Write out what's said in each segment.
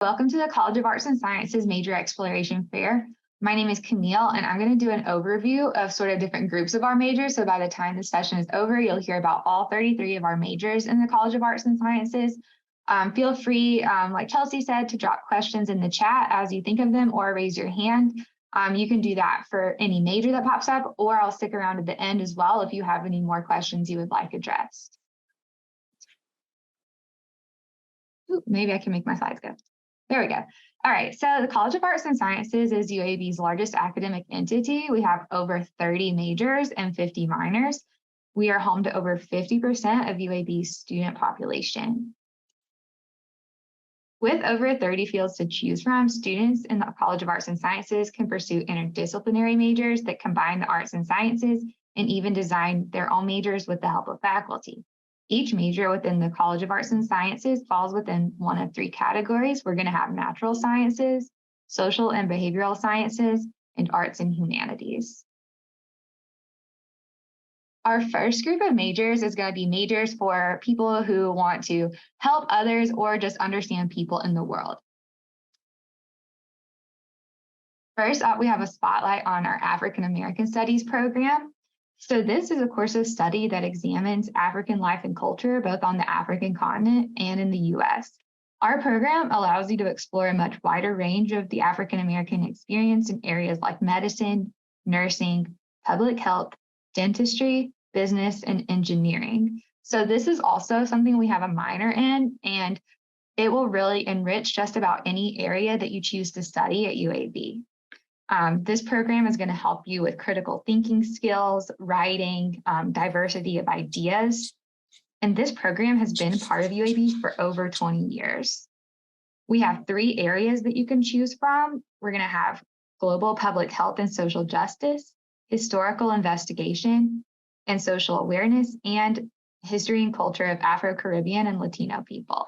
Welcome to the College of Arts and Sciences Major Exploration Fair. My name is Camille, and I'm going to do an overview of sort of different groups of our majors. So by the time the session is over, you'll hear about all 33 of our majors in the College of Arts and Sciences. Feel free, like Chelsea said, to drop questions in the chat as you think of them or raise your hand. You can do that for any major that pops up, or I'll stick around at the end as well if you have any more questions you would like addressed. Ooh, maybe I can make my slides go. There we go. All right, so the College of Arts and Sciences is UAB's largest academic entity. We have over 30 majors and 50 minors. We are home to over 50% of UAB's student population. With over 30 fields to choose from, students in the College of Arts and Sciences can pursue interdisciplinary majors that combine the arts and sciences and even design their own majors with the help of faculty. Each major within the College of Arts and Sciences falls within one of three categories. We're going to have natural sciences, social and behavioral sciences, and arts and humanities. Our first group of majors is going to be majors for people who want to help others or just understand people in the world. First up, we have a spotlight on our African American Studies program. So this is a course of study that examines African life and culture, both on the African continent and in the US. Our program allows you to explore a much wider range of the African American experience in areas like medicine, nursing, public health, dentistry, business, and engineering. So this is also something we have a minor in, and it will really enrich just about any area that you choose to study at UAB. This program is going to help you with critical thinking skills, writing, diversity of ideas. And this program has been part of UAB for over 20 years. We have three areas that you can choose from. We're going to have global public health and social justice, historical investigation, and social awareness, and history and culture of Afro-Caribbean and Latino people.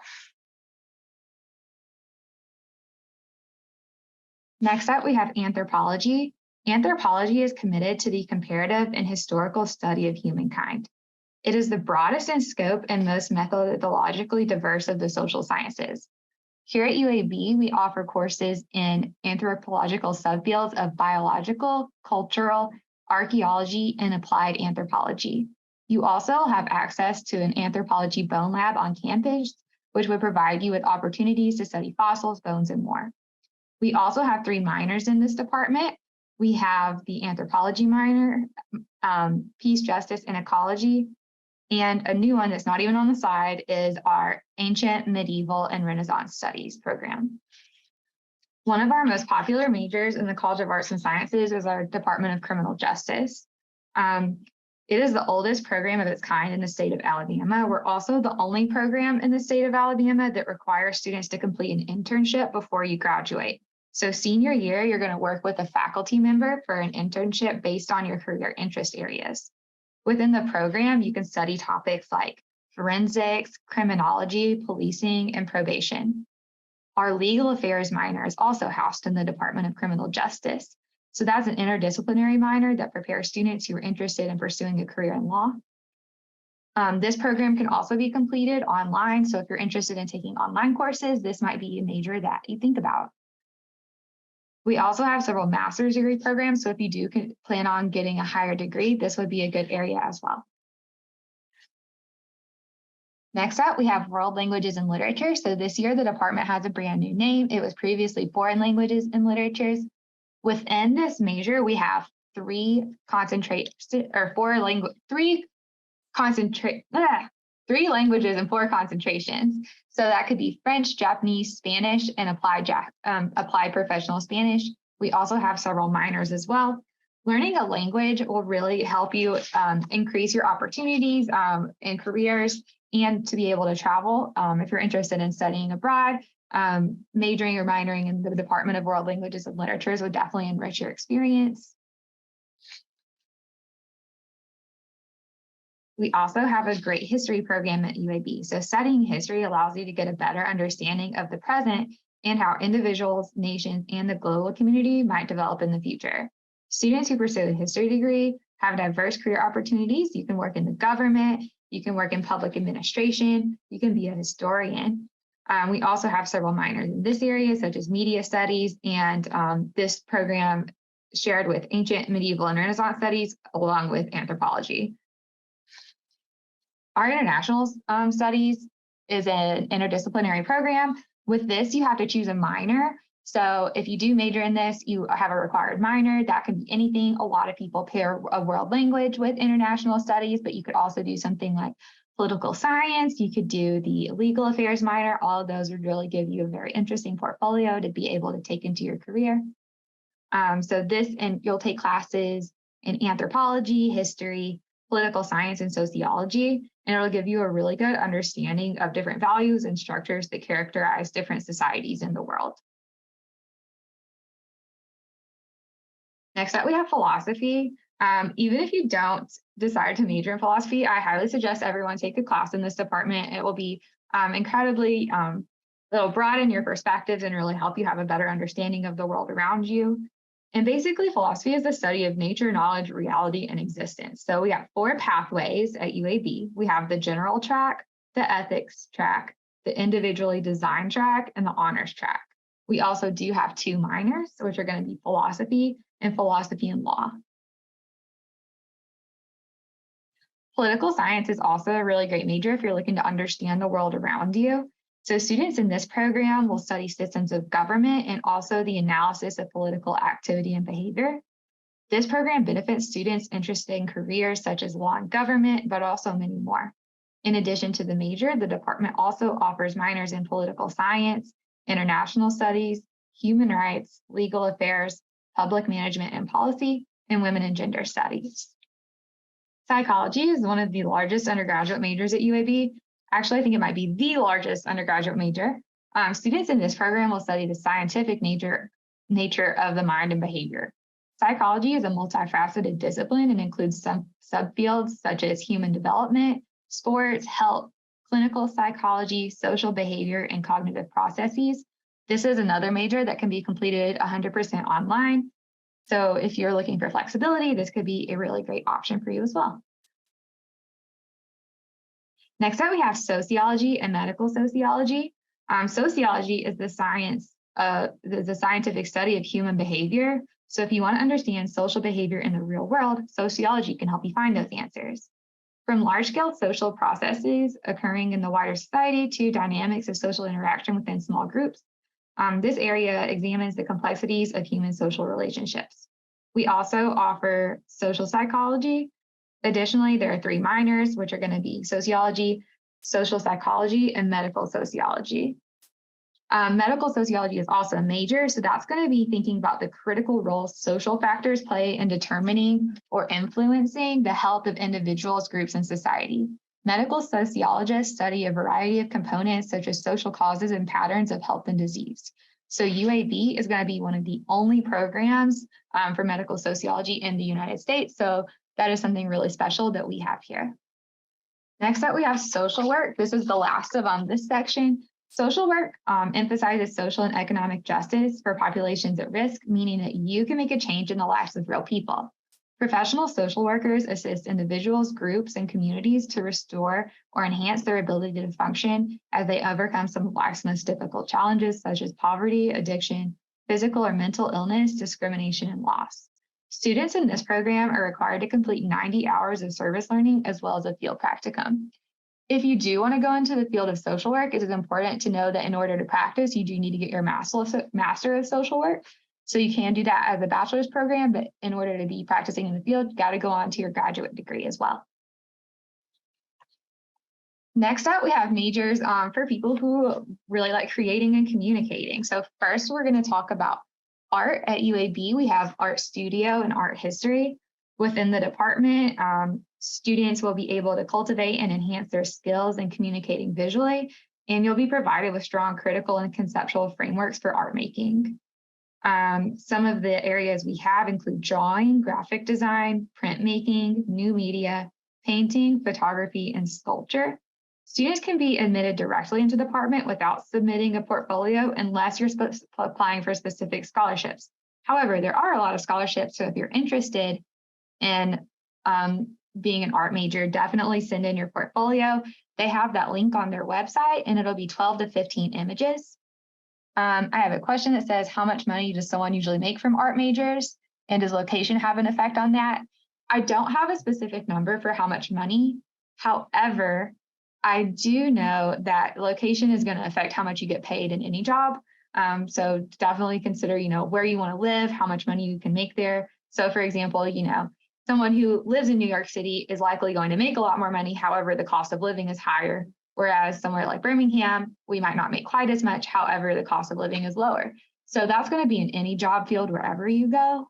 Next up, we have anthropology. Anthropology is committed to the comparative and historical study of humankind. It is the broadest in scope and most methodologically diverse of the social sciences. Here at UAB, we offer courses in anthropological subfields of biological, cultural, archaeology, and applied anthropology. You also have access to an anthropology bone lab on campus, which would provide you with opportunities to study fossils, bones, and more. We also have three minors in this department. We have the anthropology minor, peace, justice, and ecology. And a new one that's not even on the side is our ancient, medieval, and Renaissance studies program. One of our most popular majors in the College of Arts and Sciences is our Department of Criminal Justice. It is the oldest program of its kind in the state of Alabama. We're also the only program in the state of Alabama that requires students to complete an internship before you graduate. So senior year, you're going to work with a faculty member for an internship based on your career interest areas. Within the program, you can study topics like forensics, criminology, policing, and probation. Our legal affairs minor is also housed in the Department of Criminal Justice. So that's an interdisciplinary minor that prepares students who are interested in pursuing a career in law. This program can also be completed online. So if you're interested in taking online courses, this might be a major that you think about. We also have several master's degree programs. So if you do plan on getting a higher degree, this would be a good area as well. Next up, we have world languages and literature. So this year, the department has a brand new name. It was previously foreign languages and literatures. Within this major, we have three languages and four concentrations. So that could be French, Japanese, Spanish, and applied professional Spanish. We also have several minors as well. Learning a language will really help you increase your opportunities in careers and to be able to travel. If you're interested in studying abroad, majoring or minoring in the Department of World Languages and Literatures would definitely enrich your experience. We also have a great history program at UAB. So studying history allows you to get a better understanding of the present and how individuals, nations, and the global community might develop in the future. Students who pursue a history degree have diverse career opportunities. You can work in the government, you can work in public administration, you can be a historian. We also have several minors in this area, such as media studies, and this program shared with ancient, medieval, and Renaissance studies, along with anthropology. Our international studies is an interdisciplinary program. With this, you have to choose a minor. So if you do major in this, you have a required minor. That can be anything. A lot of people pair a world language with international studies, but you could also do something like political science. You could do the legal affairs minor. All of those would really give you a very interesting portfolio to be able to take into your career. And you'll take classes in anthropology, history, political science, and sociology, and it'll give you a really good understanding of different values and structures that characterize different societies in the world. Next up, we have philosophy. Even if you don't decide to major in philosophy, I highly suggest everyone take a class in this department. It will be incredibly, it'll broaden your perspectives and really help you have a better understanding of the world around you. And basically, philosophy is the study of nature, knowledge, reality, and existence. So we have 4 pathways at UAB. We have the general track, the ethics track, the individually designed track, and the honors track. We also do have 2 minors, which are going to be philosophy and law. Political science is also a really great major if you're looking to understand the world around you. So students in this program will study systems of government and also the analysis of political activity and behavior. This program benefits students interested in careers such as law and government, but also many more. In addition to the major, the department also offers minors in political science, international studies, human rights, legal affairs, public management and policy, and women and gender studies. Psychology is one of the largest undergraduate majors at UAB. Actually, I think it might be the largest undergraduate major. Students in this program will study the scientific nature of the mind and behavior. Psychology is a multifaceted discipline and includes some subfields such as human development, sports, health, clinical psychology, social behavior, and cognitive processes. This is another major that can be completed 100% online. So if you're looking for flexibility, this could be a really great option for you as well. Next up, we have sociology and medical sociology. Sociology is the scientific study of human behavior. So if you want to understand social behavior in the real world, sociology can help you find those answers. From large-scale social processes occurring in the wider society to dynamics of social interaction within small groups, this area examines the complexities of human social relationships. We also offer social psychology. Additionally, there are 3 minors, which are going to be sociology, social psychology, and medical sociology. Medical sociology is also a major, so that's going to be thinking about the critical role social factors play in determining or influencing the health of individuals, groups, and society. Medical sociologists study a variety of components such as social causes and patterns of health and disease. So UAB is going to be one of the only programs for medical sociology in the United States. So that is something really special that we have here. Next up, we have social work. This is the last of this section. Social work emphasizes social and economic justice for populations at risk, meaning that you can make a change in the lives of real people. Professional social workers assist individuals, groups, and communities to restore or enhance their ability to function as they overcome some of life's most difficult challenges, such as poverty, addiction, physical or mental illness, discrimination, and loss. Students in this program are required to complete 90 hours of service learning as well as a field practicum. If you do want to go into the field of social work, it is important to know that in order to practice, you do need to get your Master of Social Work. So you can do that as a bachelor's program, but in order to be practicing in the field, you got to go on to your graduate degree as well. Next up, we have majors for people who really like creating and communicating. So first, we're going to talk about art at UAB. We have art studio and art history. Within the department, students will be able to cultivate and enhance their skills in communicating visually, and you'll be provided with strong critical and conceptual frameworks for art making. Some of the areas we have include drawing, graphic design, printmaking, new media, painting, photography, and sculpture. Students can be admitted directly into the department without submitting a portfolio unless you're applying for specific scholarships. However, there are a lot of scholarships, so if you're interested in being an art major, definitely send in your portfolio. they have that link on their website, and it'll be 12 to 15 images. I have a question that says, how much money does someone usually make from art majors? And does location have an effect on that? I don't have a specific number for how much money. However, I do know that location is going to affect how much you get paid in any job. So definitely consider, where you want to live, how much money you can make there. So for example, someone who lives in New York City is likely going to make a lot more money. However, the cost of living is higher. Whereas somewhere like Birmingham, we might not make quite as much. However, the cost of living is lower. So that's going to be in any job field wherever you go.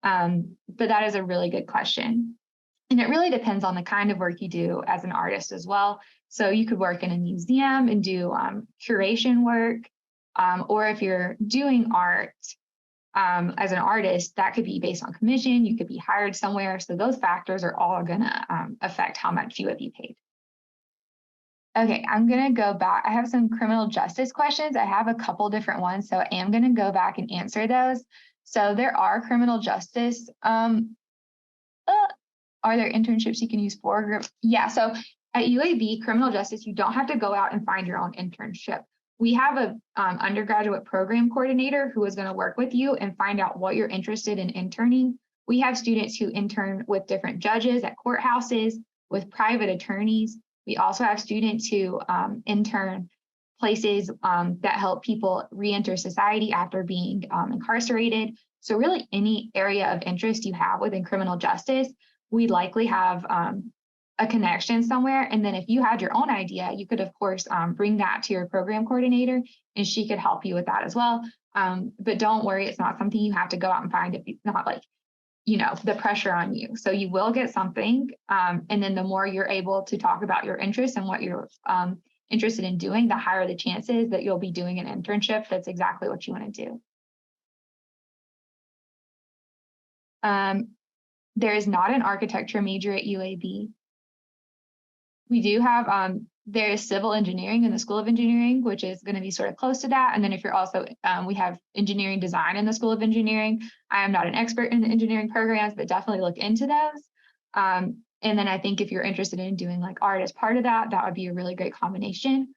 But that is a really good question. And it really depends on the kind of work you do as an artist as well. So you could work in a museum and do curation work. Or if you're doing art as an artist, that could be based on commission. You could be hired somewhere. So those factors are all going to affect how much you would be paid. Okay, I'm going to go back. I have some criminal justice questions. I have a couple different ones, so I am going to go back and answer those. So there are criminal justice. Are there internships you can use for? Yeah, so at UAB, criminal justice, you don't have to go out and find your own internship. We have a undergraduate program coordinator who is going to work with you and find out what you're interested in interning. We have students who intern with different judges at courthouses, with private attorneys. We also have students who intern places that help people re-enter society after being incarcerated. So really any area of interest you have within criminal justice, we likely have a connection somewhere. And then if you had your own idea, you could, of course, bring that to your program coordinator and she could help you with that as well. But don't worry, it's not something you have to go out and find if it's not like, the pressure on you. So you will get something. And then the more you're able to talk about your interests and what you're interested in doing, the higher the chances that you'll be doing an internship that's exactly what you want to do. There is not an architecture major at UAB. We do have, there is civil engineering in the School of Engineering, which is going to be sort of close to that. And then if you're also, we have engineering design in the School of Engineering. I am not an expert in the engineering programs, but definitely look into those. And then I think if you're interested in doing like art as part of that, that would be a really great combination.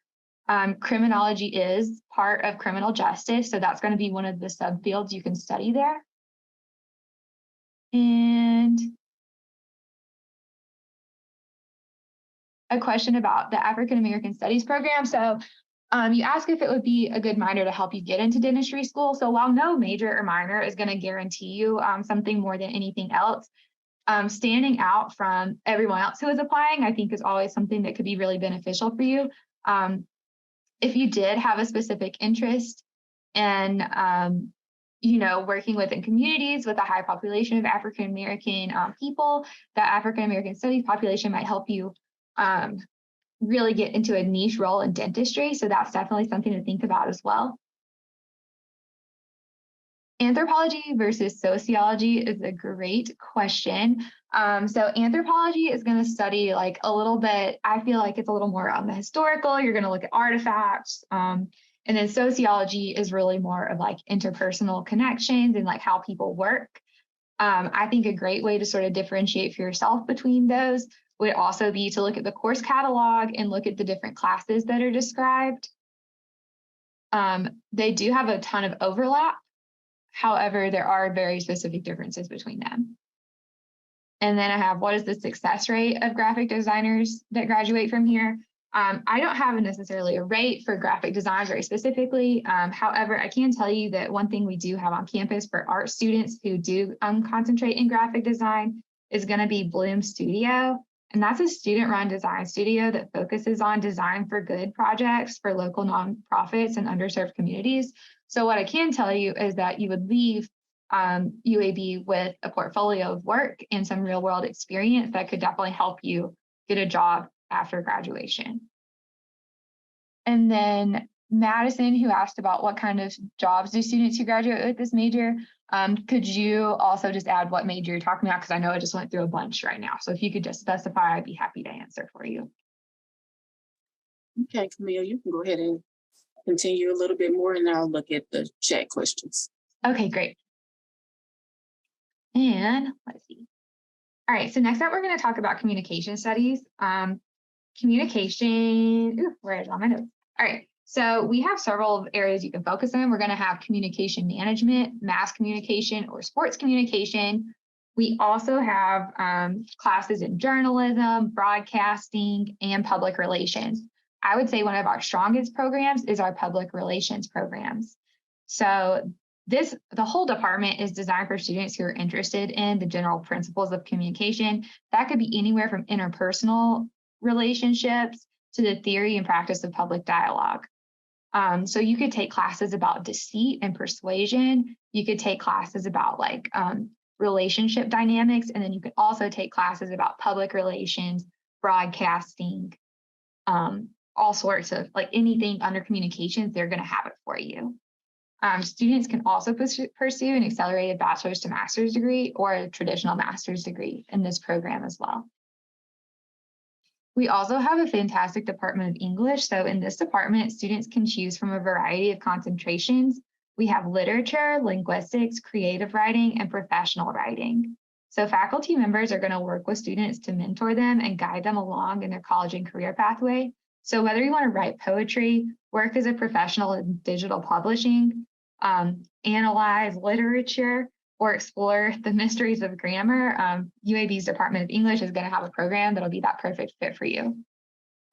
Criminology is part of criminal justice. So that's going to be one of the subfields you can study there. And a question about the African American Studies program. So you ask if it would be a good minor to help you get into dentistry school. So while no major or minor is going to guarantee you something more than anything else, standing out from everyone else who is applying, I think is always something that could be really beneficial for you. If you did have a specific interest in, working within communities with a high population of African American people, that African American Studies population might help you really get into a niche role in dentistry. So that's definitely something to think about as well. Anthropology versus sociology is a great question. So anthropology is going to study like a little bit, I feel like it's a little more on the historical. You're going to look at artifacts. And then sociology is really more of like interpersonal connections and like how people work. I think a great way to sort of differentiate for yourself between those would also be to look at the course catalog and look at the different classes that are described. They do have a ton of overlap. However, there are very specific differences between them. And then I have, what is the success rate of graphic designers that graduate from here? I don't have necessarily a rate for graphic design very specifically. However, I can tell you that one thing we do have on campus for art students who do concentrate in graphic design is going to be Bloom Studio. And that's a student-run design studio that focuses on design for good projects for local nonprofits and underserved communities. So what I can tell you is that you would leave UAB with a portfolio of work and some real-world experience that could definitely help you get a job after graduation. And then Madison, who asked about what kind of jobs do students who graduate with this major, could you also just add what major you're talking about? Because I know I just went through a bunch right now. So if you could just specify, I'd be happy to answer for you. Okay, Camille, you can go ahead and continue a little bit more and I'll look at the chat questions. Okay, great. And let's see. All right, so next up, we're going to talk about communication studies. Communication, where is it on my notes? All right, so we have several areas you can focus on. We're going to have communication management, mass communication, or sports communication. We also have classes in journalism, broadcasting, and public relations. I would say one of our strongest programs is our public relations programs. So the whole department is designed for students who are interested in the general principles of communication. That could be anywhere from interpersonal relationships to the theory and practice of public dialogue. So you could take classes about deceit and persuasion. You could take classes about relationship dynamics, and then you could also take classes about public relations, broadcasting, all sorts of anything under communications, they're going to have it for you. Students can also pursue an accelerated bachelor's to master's degree or a traditional master's degree in this program as well. We also have a fantastic department of English. So in this department, students can choose from a variety of concentrations. We have literature, linguistics, creative writing, and professional writing. So faculty members are going to work with students to mentor them and guide them along in their college and career pathway. So whether you want to write poetry, work as a professional in digital publishing, analyze literature, or explore the mysteries of grammar, UAB's Department of English is going to have a program that'll be that perfect fit for you.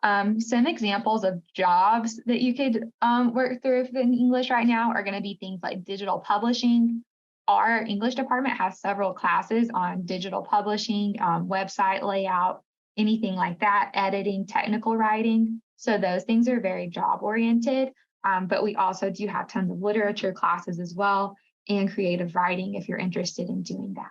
Some examples of jobs that you could work through in English right now are going to be things like digital publishing. Our English department has several classes on digital publishing, website layout, anything like that, editing, technical writing. So those things are very job oriented, but we also do have tons of literature classes as well and creative writing if you're interested in doing that.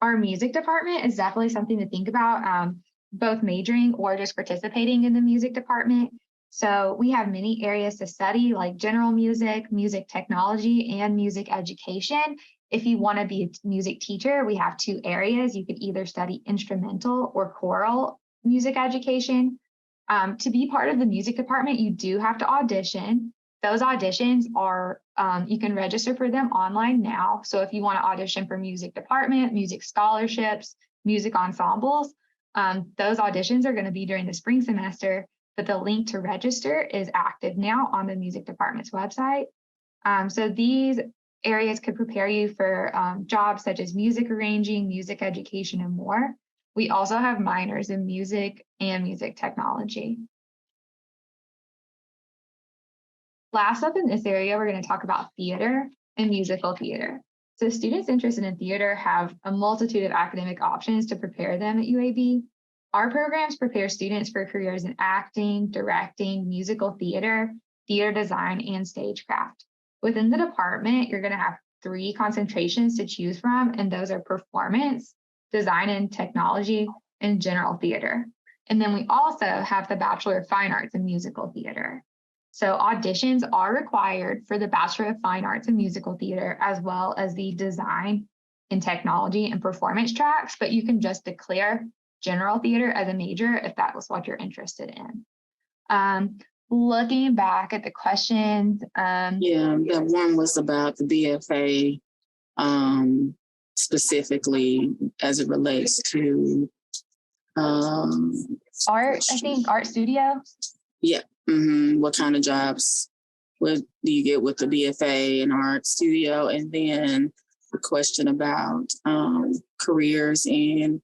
Our music department is definitely something to think about, both majoring or just participating in the music department. So we have many areas to study like general music, music technology, and music education. If you want to be a music teacher, we have two areas. You could either study instrumental or choral music education. To be part of the music department, you do have to audition. Those auditions are, you can register for them online now. So if you want to audition for music department, music scholarships, music ensembles, those auditions are going to be during the spring semester, but the link to register is active now on the music department's website. So these areas could prepare you for jobs such as music arranging, music education, and more. We also have minors in music and music technology. Last up in this area, we're going to talk about theater and musical theater. So students interested in theater have a multitude of academic options to prepare them at UAB. Our programs prepare students for careers in acting, directing, musical theater, theater design, and stagecraft. Within the department, you're going to have 3 concentrations to choose from, and those are performance, design and technology, and general theater. And then we also have the Bachelor of Fine Arts in Musical Theater. So auditions are required for the Bachelor of Fine Arts in Musical Theater, as well as the design and technology and performance tracks, but you can just declare general theater as a major if that was what you're interested in. Looking back at the questions. Yeah, that one was about the BFA, specifically as it relates to art, I think, art studio. Yeah. What kind of jobs do you get with the BFA and art studio? And then the question about careers in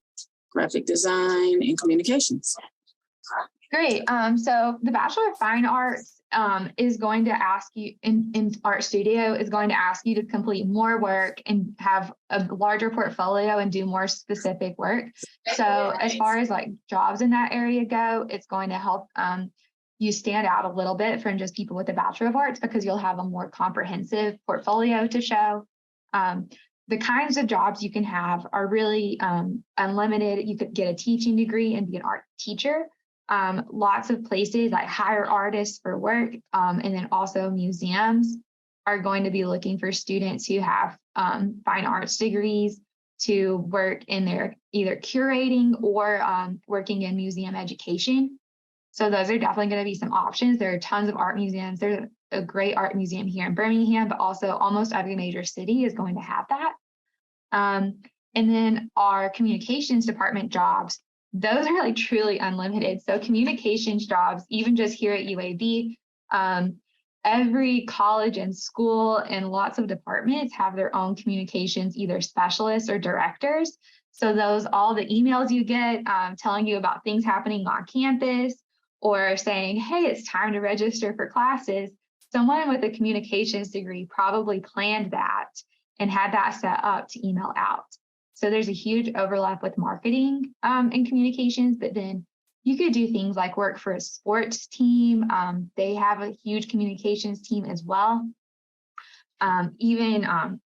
graphic design and communications. Great. So the Bachelor of Fine Arts is going to ask you in art studio is going to ask you to complete more work and have a larger portfolio and do more specific work. So as far as like jobs in that area go, it's going to help you stand out a little bit from just people with a Bachelor of Arts because you'll have a more comprehensive portfolio to show. The kinds of jobs you can have are really unlimited. You could get a teaching degree and be an art teacher. Lots of places like hire artists for work, and then also museums are going to be looking for students who have fine arts degrees to work in their either curating or working in museum education. So those are definitely going to be some options. There are tons of art museums. There's a great art museum here in Birmingham, but also almost every major city is going to have that. And then our communications department jobs those are like truly unlimited. So communications jobs, even just here at UAB, every college and school and lots of departments have their own communications, either specialists or directors. So those, all the emails you get telling you about things happening on campus or saying, hey, it's time to register for classes, someone with a communications degree probably planned that and had that set up to email out. So there's a huge overlap with marketing and communications, but then you could do things like work for a sports team. They have a huge communications team as well. Even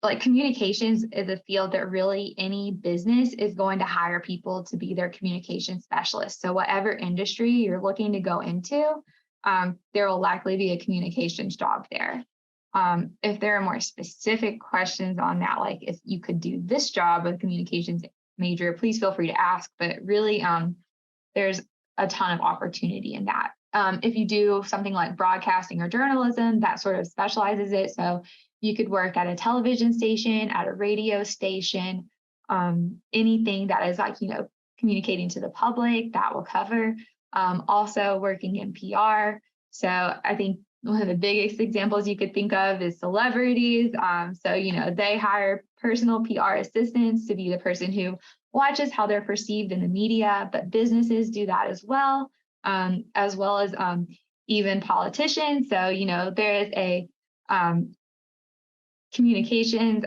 like communications is a field that really any business is going to hire people to be their communication specialist. So whatever industry you're looking to go into, there will likely be a communications job there. If there are more specific questions on that, like if you could do this job with a communications major, please feel free to ask. But really, there's a ton of opportunity in that. If you do something like broadcasting or journalism, that sort of specializes it. So you could work at a television station, at a radio station, anything that is like, communicating to the public, that will cover. Also working in PR. So I think one of the biggest examples you could think of is celebrities. So they hire personal PR assistants to be the person who watches how they're perceived in the media, but businesses do that as well as even politicians. So, there is a communications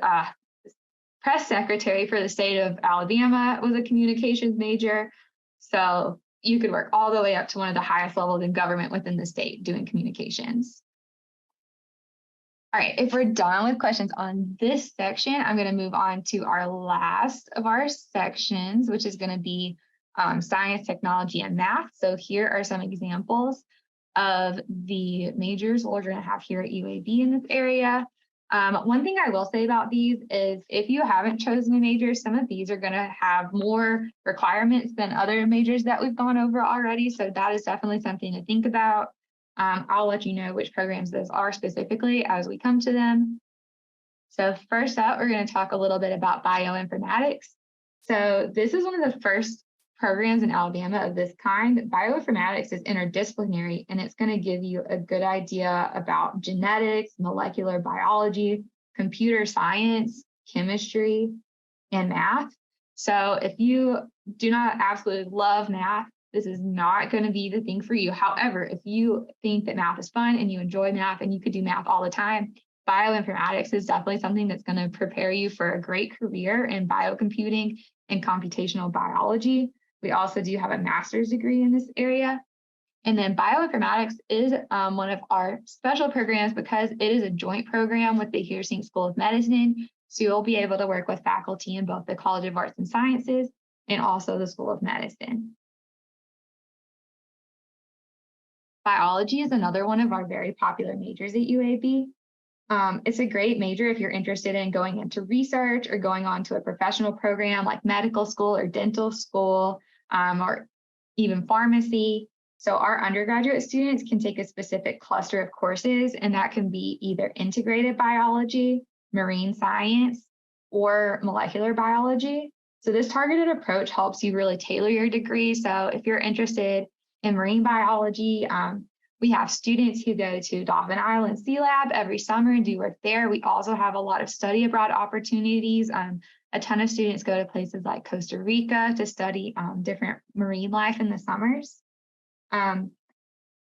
press secretary for the state of Alabama was a communications major. So you could work all the way up to one of the highest levels in government within the state doing communications. All right, if we're done with questions on this section, I'm going to move on to our last of our sections, which is going to be science, technology, and math. So here are some examples of the majors we're going to have here at UAB in this area. One thing I will say about these is if you haven't chosen a major, some of these are going to have more requirements than other majors that we've gone over already. So that is definitely something to think about. I'll let you know which programs those are specifically as we come to them. So first up, we're going to talk a little bit about bioinformatics. So this is one of the first programs in Alabama of this kind. Bioinformatics is interdisciplinary, and it's going to give you a good idea about genetics, molecular biology, computer science, chemistry, and math. So if you do not absolutely love math, this is not going to be the thing for you. However, if you think that math is fun and you enjoy math and you could do math all the time, bioinformatics is definitely something that's going to prepare you for a great career in biocomputing and computational biology. We also do have a master's degree in this area. And then bioinformatics is one of our special programs because it is a joint program with the Heersink School of Medicine. So you'll be able to work with faculty in both the College of Arts and Sciences and also the School of Medicine. Biology is another one of our very popular majors at UAB. It's a great major if you're interested in going into research or going on to a professional program like medical school or dental school or even pharmacy. So our undergraduate students can take a specific cluster of courses, and that can be either integrated biology, marine science, or molecular biology. So this targeted approach helps you really tailor your degree. So if you're interested in marine biology, we have students who go to Dauphin Island Sea Lab every summer and do work there. We also have a lot of study abroad opportunities. A ton of students go to places like Costa Rica to study different marine life in the summers. And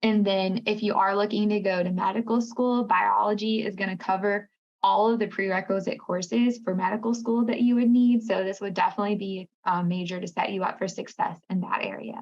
then if you are looking to go to medical school, biology is going to cover all of the prerequisite courses for medical school that you would need. So this would definitely be a major to set you up for success in that area.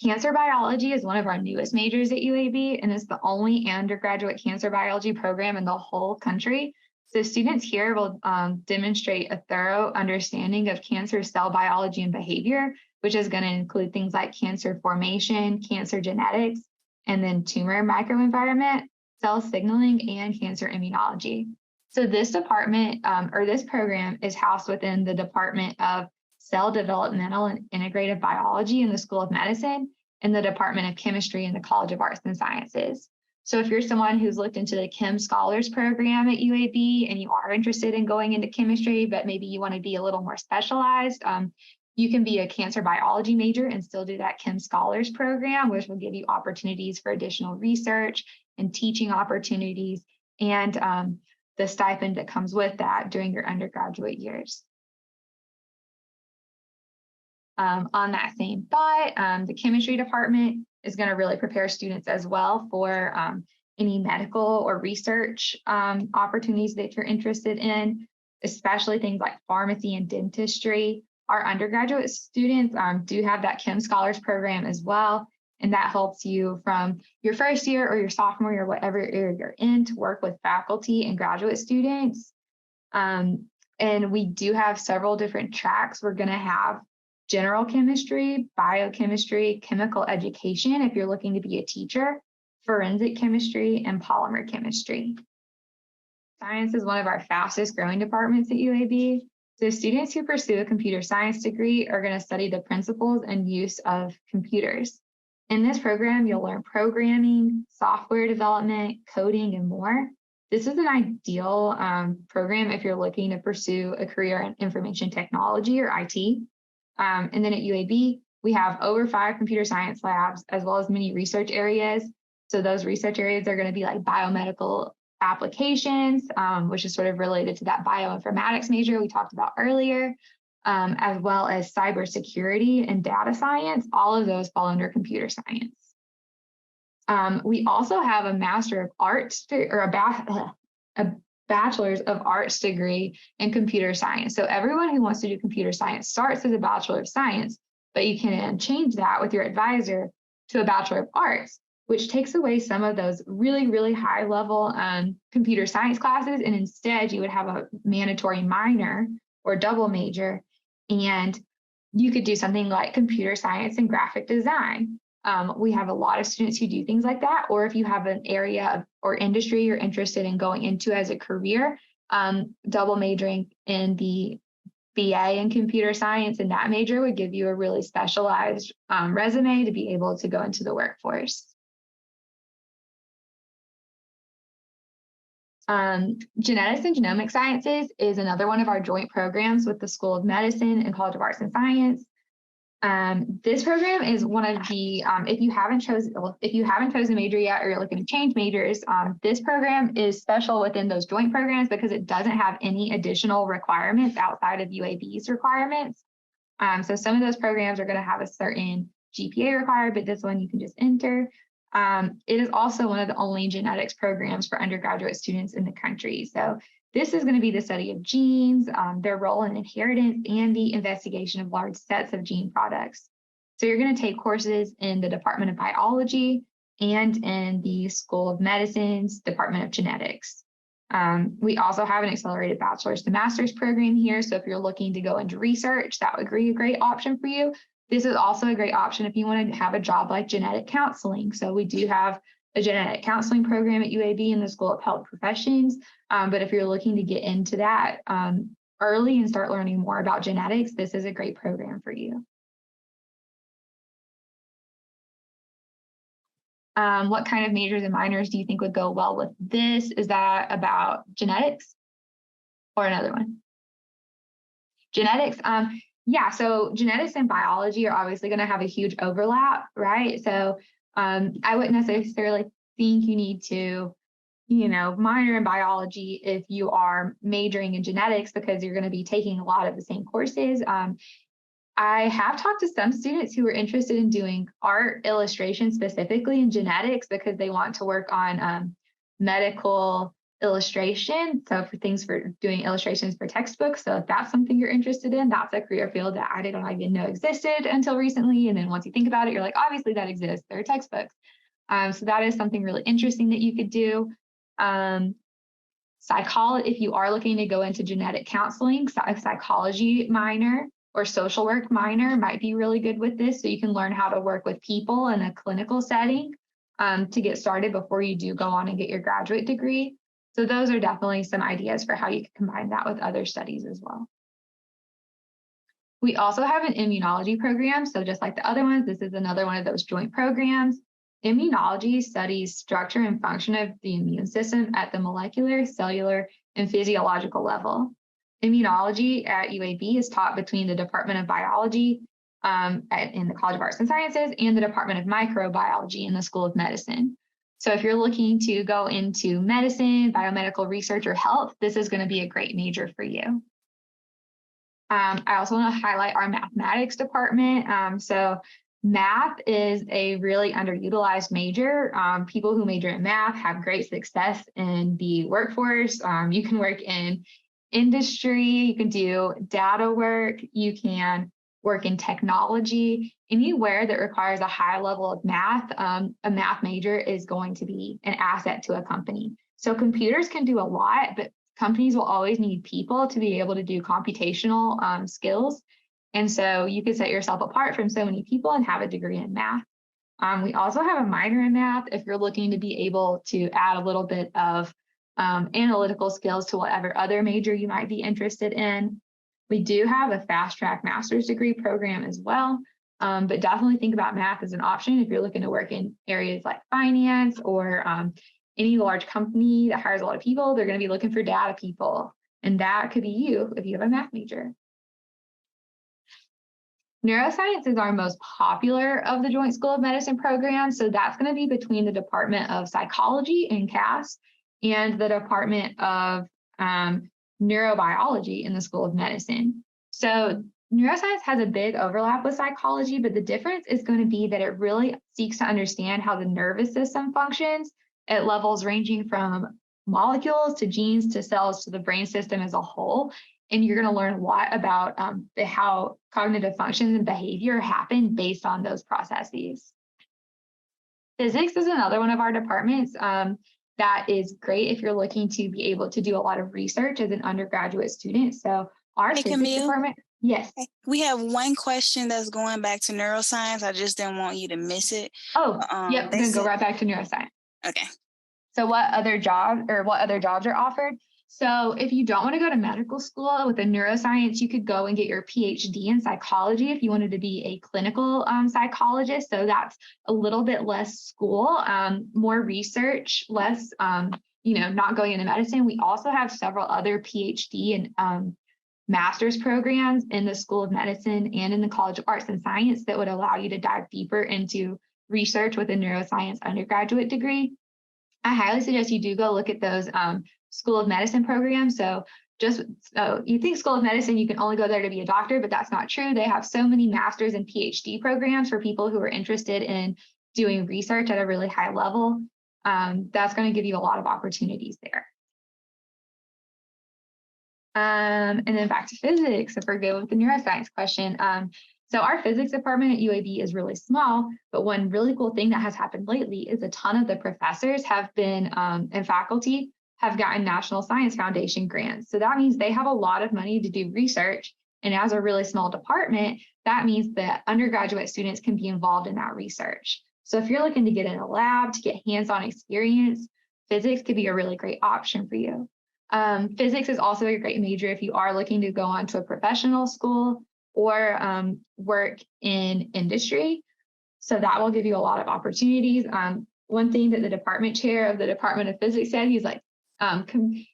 Cancer biology is one of our newest majors at UAB, and it's the only undergraduate cancer biology program in the whole country. So students here will demonstrate a thorough understanding of cancer cell biology and behavior, which is going to include things like cancer formation, cancer genetics, and then tumor microenvironment, cell signaling, and cancer immunology. So this department or this program is housed within the Department of Cell Developmental and Integrative Biology in the School of Medicine and the Department of Chemistry in the College of Arts and Sciences. So if you're someone who's looked into the Chem Scholars Program at UAB and you are interested in going into chemistry, but maybe you want to be a little more specialized, you can be a cancer biology major and still do that Chem Scholars Program, which will give you opportunities for additional research and teaching opportunities and the stipend that comes with that during your undergraduate years. On that same thought, the chemistry department is going to really prepare students as well for any medical or research opportunities that you're interested in, especially things like pharmacy and dentistry. Our undergraduate students do have that Chem Scholars Program as well, and that helps you from your first year or your sophomore year, whatever year you're in, to work with faculty and graduate students. And we do have several different tracks. We're going to have general chemistry, biochemistry, chemical education if you're looking to be a teacher, forensic chemistry, and polymer chemistry. Science is one of our fastest growing departments at UAB. So students who pursue a computer science degree are going to study the principles and use of computers. In this program, you'll learn programming, software development, coding, and more. This is an ideal program if you're looking to pursue a career in information technology or IT. And then at UAB, we have over 5 computer science labs, as well as many research areas. So those research areas are going to be like biomedical applications, which is sort of related to that bioinformatics major we talked about earlier, as well as cybersecurity and data science. All of those fall under computer science. We also have a Master of Arts or a Bachelor's of Arts degree in computer science. So everyone who wants to do computer science starts as a Bachelor of Science, but you can change that with your advisor to a Bachelor of Arts, which takes away some of those really, really high level computer science classes. And instead you would have a mandatory minor or double major, and you could do something like computer science and graphic design. We have a lot of students who do things like that, or if you have an area or industry you're interested in going into as a career, double majoring in the BA in computer science and that major would give you a really specialized resume to be able to go into the workforce. Genetics and genomic sciences is another one of our joint programs with the School of Medicine and College of Arts and Science. This program is one of the, if you haven't chosen a major yet, or you're looking to change majors, this program is special within those joint programs because it doesn't have any additional requirements outside of UAB's requirements. So some of those programs are going to have a certain GPA required, but this one you can just enter. It is also one of the only genetics programs for undergraduate students in the country. So this is going to be the study of genes, their role in inheritance, and the investigation of large sets of gene products. So you're going to take courses in the Department of Biology and in the School of Medicine's Department of Genetics. We also have an accelerated bachelor's to master's program here. So if you're looking to go into research, that would be a great option for you. This is also a great option if you want to have a job like genetic counseling. So we do have a genetic counseling program at UAB in the School of Health Professions. But if you're looking to get into that early and start learning more about genetics, this is a great program for you. What kind of majors and minors do you think would go well with this? Is that about genetics or another one? Genetics, yeah, so genetics and biology are obviously going to have a huge overlap, right? So I wouldn't necessarily think you need to, minor in biology if you are majoring in genetics because you're going to be taking a lot of the same courses. I have talked to some students who are interested in doing art illustration specifically in genetics because they want to work on medical illustration. So for doing illustrations for textbooks. So if that's something you're interested in, that's a career field that I didn't even know existed until recently. And then once you think about it, you're like, obviously that exists. There are textbooks. So that is something really interesting that you could do. Psychology, if you are looking to go into genetic counseling, a psychology minor or social work minor might be really good with this. So you can learn how to work with people in a clinical setting to get started before you do go on and get your graduate degree. So those are definitely some ideas for how you can combine that with other studies as well. We also have an immunology program. So just like the other ones, this is another one of those joint programs. Immunology studies structure and function of the immune system at the molecular, cellular, and physiological level. Immunology at UAB is taught between the Department of Biology in the College of Arts and Sciences and the Department of Microbiology in the School of Medicine. So if you're looking to go into medicine, biomedical research, or health, this is going to be a great major for you. I also want to highlight our mathematics department. So math is a really underutilized major. People who major in math have great success in the workforce. You can work in industry, you can do data work, you can work in technology. Anywhere that requires a high level of math, a math major is going to be an asset to a company. So computers can do a lot, but companies will always need people to be able to do computational skills. And so you could set yourself apart from so many people and have a degree in math. We also have a minor in math if you're looking to be able to add a little bit of analytical skills to whatever other major you might be interested in. We do have a fast track master's degree program as well, but definitely think about math as an option if you're looking to work in areas like finance or any large company that hires a lot of people. They're going to be looking for data people, and that could be you if you have a math major. Neuroscience is our most popular of the Joint School of Medicine programs, so that's going to be between the Department of Psychology in CAS and the Department of Neurobiology in the School of Medicine. So neuroscience has a big overlap with psychology, but the difference is going to be that it really seeks to understand how the nervous system functions at levels ranging from molecules to genes to cells to the brain system as a whole. And you're going to learn a lot about how cognitive functions and behavior happen based on those processes. Physics is another one of our departments that is great if you're looking to be able to do a lot of research as an undergraduate student. So our physics department, yes. We have one question that's going back to neuroscience. I just didn't want you to miss it. Oh, yep, we're going to go right back to neuroscience. Okay. So what other jobs are offered? So if you don't want to go to medical school with a neuroscience, you could go and get your PhD in psychology if you wanted to be a clinical psychologist. So that's a little bit less school, more research, less, not going into medicine. We also have several other PhD and master's programs in the School of Medicine and in the College of Arts and Science that would allow you to dive deeper into research with a neuroscience undergraduate degree. I highly suggest you do go look at those School of Medicine programs. So you think School of Medicine, you can only go there to be a doctor, but that's not true. They have so many master's and PhD programs for people who are interested in doing research at a really high level. That's going to give you a lot of opportunities there. And then back to physics, if we're good with the neuroscience question. So our physics department at UAB is really small, but one really cool thing that has happened lately is a ton of the professors have been and faculty have gotten National Science Foundation grants. So that means they have a lot of money to do research. And as a really small department, that means that undergraduate students can be involved in that research. So if you're looking to get in a lab to get hands-on experience, physics could be a really great option for you. Physics is also a great major if you are looking to go on to a professional school or work in industry. So that will give you a lot of opportunities. One thing that the department chair of the Department of Physics said, he's like,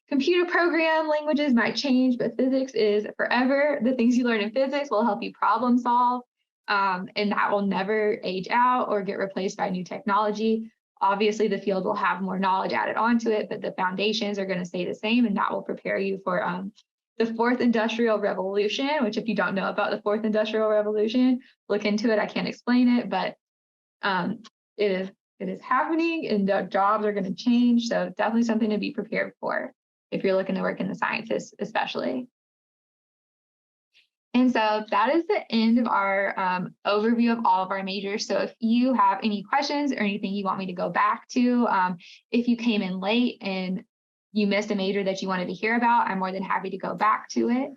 computer program languages might change, but physics is forever. The things you learn in physics will help you problem solve, and that will never age out or get replaced by new technology. Obviously, the field will have more knowledge added onto it, but the foundations are going to stay the same, and that will prepare you for the fourth industrial revolution, which if you don't know about the fourth industrial revolution, look into it. I can't explain it, but it is happening and the jobs are going to change. So definitely something to be prepared for if you're looking to work in the sciences, especially. And so that is the end of our overview of all of our majors. So if you have any questions or anything you want me to go back to, if you came in late and you missed a major that you wanted to hear about, I'm more than happy to go back to it.